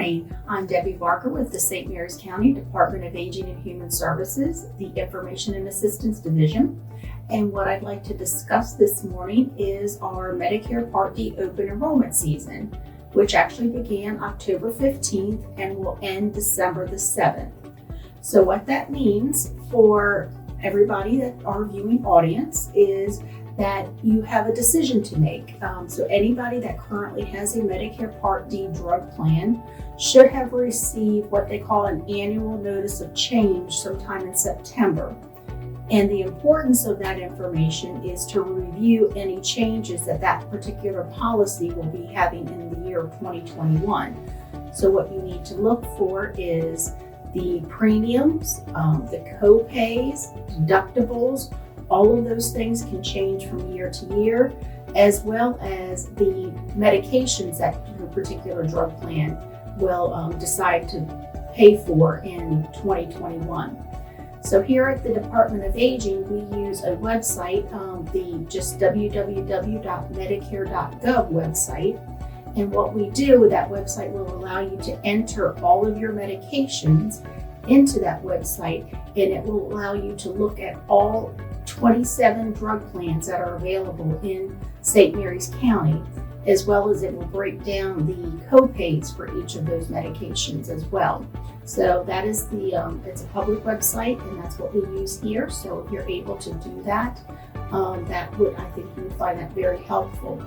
morning. I'm Debbie Barker with the St. Mary's County Department of Aging and Human Services, the Information and Assistance Division. And what I'd like to discuss this morning is our Medicare Part D open enrollment season, which actually began October 15th and will end December the 7th. So what that means for everybody that our viewing audience is that you have a decision to make. So anybody that currently has a Medicare Part D drug plan should have received what they call an annual notice of change sometime in September. And the importance of that information is to review any changes that particular policy will be having in the year of 2021. So what you need to look for is the premiums, the co-pays, deductibles. All of those things can change from year to year, as well as the medications that your particular drug plan will decide to pay for in 2021. So here at the Department of Aging, we use a website, the just www.medicare.gov website. And what we do with that website will allow you to enter all of your medications into that website, and it will allow you to look at all 27 drug plans that are available in St. Mary's County, as well as it will break down the co-pays for each of those medications as well. So that is it's a public website, and that's what we use here. So if you're able to do that, I think you would find that very helpful.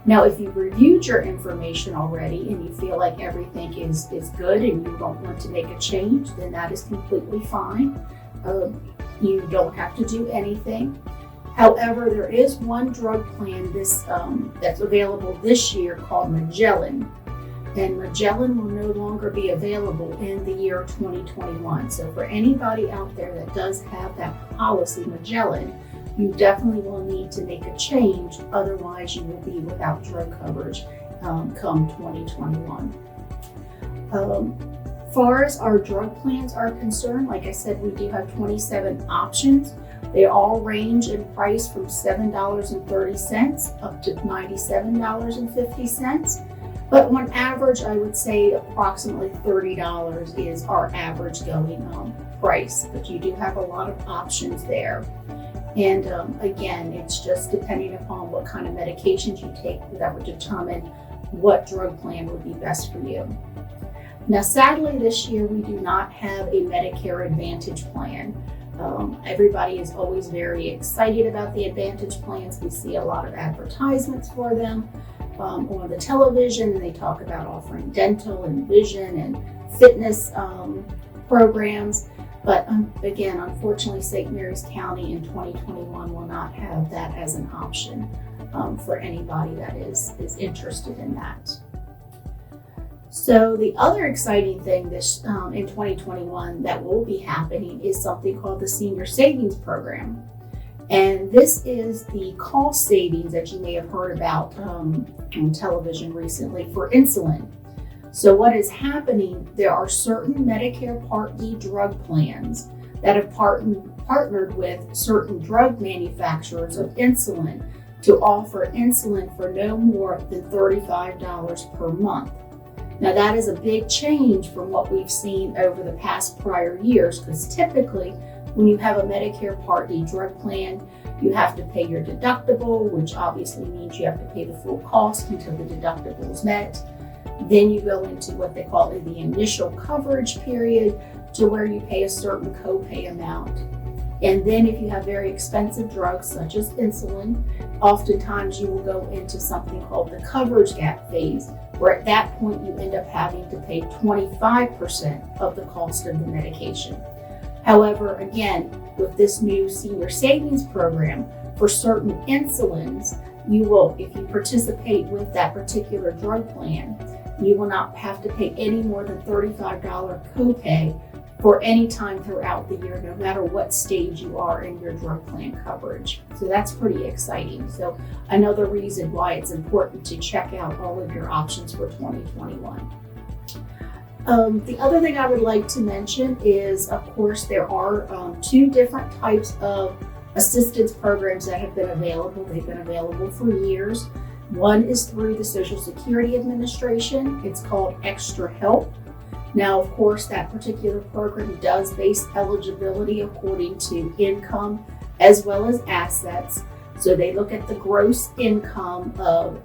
Now, if you've reviewed your information already and you feel like everything is good and you don't want to make a change, then that is completely fine. You don't have to do anything. However, there is one drug plan that's available this year called Magellan. And Magellan will no longer be available in the year 2021. So for anybody out there that does have that policy, Magellan, you definitely will need to make a change. Otherwise, you will be without drug coverage come 2021. Far as our drug plans are concerned, like I said, we do have 27 options. They all range in price from $7.30 up to $97.50. But on average, I would say approximately $30 is our average going price. But you do have a lot of options there. And again, it's just depending upon what kind of medications you take that would determine what drug plan would be best for you. Now, sadly, this year we do not have a Medicare Advantage plan. Everybody is always very excited about the Advantage plans. We see a lot of advertisements for them on the television, and they talk about offering dental and vision and fitness programs. But again, unfortunately, St. Mary's County in 2021 will not have that as an option for anybody that is interested in that. So the other exciting thing this in 2021 that will be happening is something called the Senior Savings Program. And this is the cost savings that you may have heard about on television recently for insulin. So what is happening, there are certain Medicare Part D drug plans that have partnered with certain drug manufacturers of insulin to offer insulin for no more than $35 per month. Now that is a big change from what we've seen over the past prior years, because typically when you have a Medicare Part D drug plan, you have to pay your deductible, which obviously means you have to pay the full cost until the deductible is met. Then you go into what they call the initial coverage period, to where you pay a certain copay amount. And then if you have very expensive drugs such as insulin, oftentimes you will go into something called the coverage gap phase, where at that point you end up having to pay 25% of the cost of the medication. However, again, with this new senior savings program, for certain insulins, you will, if you participate with that particular drug plan, you will not have to pay any more than $35 copay for any time throughout the year, no matter what stage you are in your drug plan coverage. So that's pretty exciting. So another reason why it's important to check out all of your options for 2021. The other thing I would like to mention is, of course, there are two different types of assistance programs that have been available. They've been available for years. One is through the Social Security Administration. It's called Extra Help. Now, of course, that particular program does base eligibility according to income as well as assets. So they look at the gross income of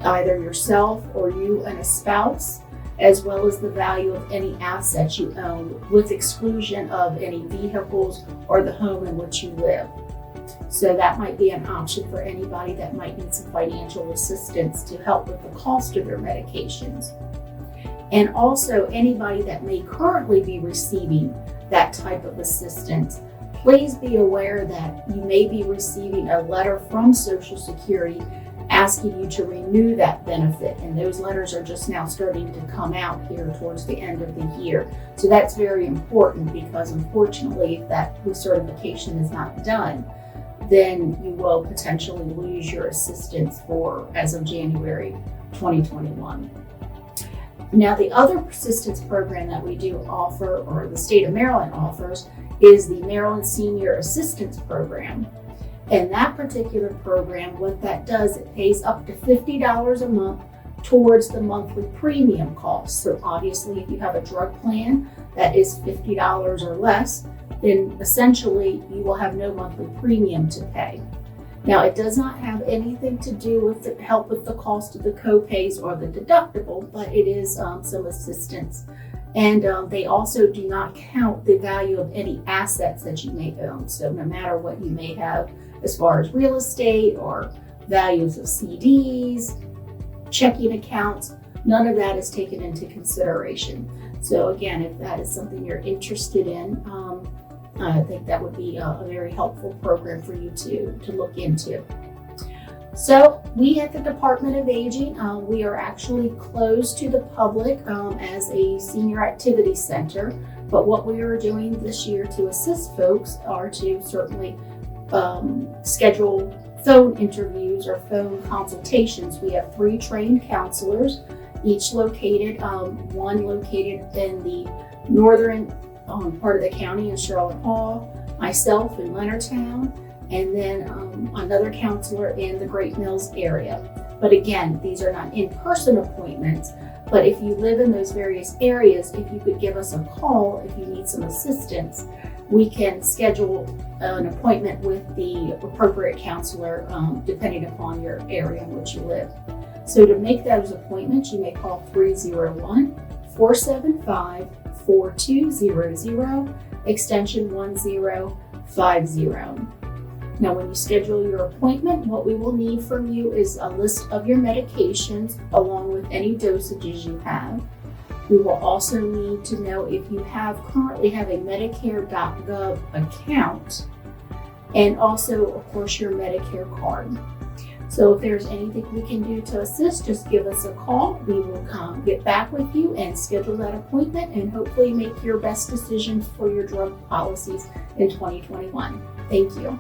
either yourself or you and a spouse, as well as the value of any assets you own, with exclusion of any vehicles or the home in which you live. So that might be an option for anybody that might need some financial assistance to help with the cost of their medications. And also anybody that may currently be receiving that type of assistance, please be aware that you may be receiving a letter from Social Security asking you to renew that benefit. And those letters are just now starting to come out here towards the end of the year. So that's very important, because unfortunately, if that recertification is not done, then you will potentially lose your assistance as of January 2021. Now, the other assistance program that we do offer, or the state of Maryland offers, is the Maryland Senior Assistance Program. And that particular program, what that does, it pays up to $50 a month towards the monthly premium cost. So obviously, if you have a drug plan that is $50 or less, then essentially you will have no monthly premium to pay. Now, it does not have anything to do with the help with the cost of the co-pays or the deductible, but it is some assistance. And they also do not count the value of any assets that you may own. So no matter what you may have as far as real estate or values of CDs, checking accounts, none of that is taken into consideration. So again, if that is something you're interested in, I think that would be a very helpful program for you to look into. So we at the Department of Aging, we are actually closed to the public as a senior activity center. But what we are doing this year to assist folks are to certainly schedule phone interviews or phone consultations. We have 3 trained counselors, each located, one located in the northern part of the county in Charlotte Hall, myself in Leonardtown, and then another counselor in the Great Mills area. But again, these are not in-person appointments, but if you live in those various areas, if you could give us a call if you need some assistance, we can schedule an appointment with the appropriate counselor depending upon your area in which you live. So to make those appointments, you may call 301-475-4200, extension 1050. Now, when you schedule your appointment, what we will need from you is a list of your medications along with any dosages you have. We will also need to know if you currently have a Medicare.gov account, and also, of course, your Medicare card. So if there's anything we can do to assist, just give us a call. We will get back with you and schedule that appointment and hopefully make your best decisions for your drug policies in 2021. Thank you.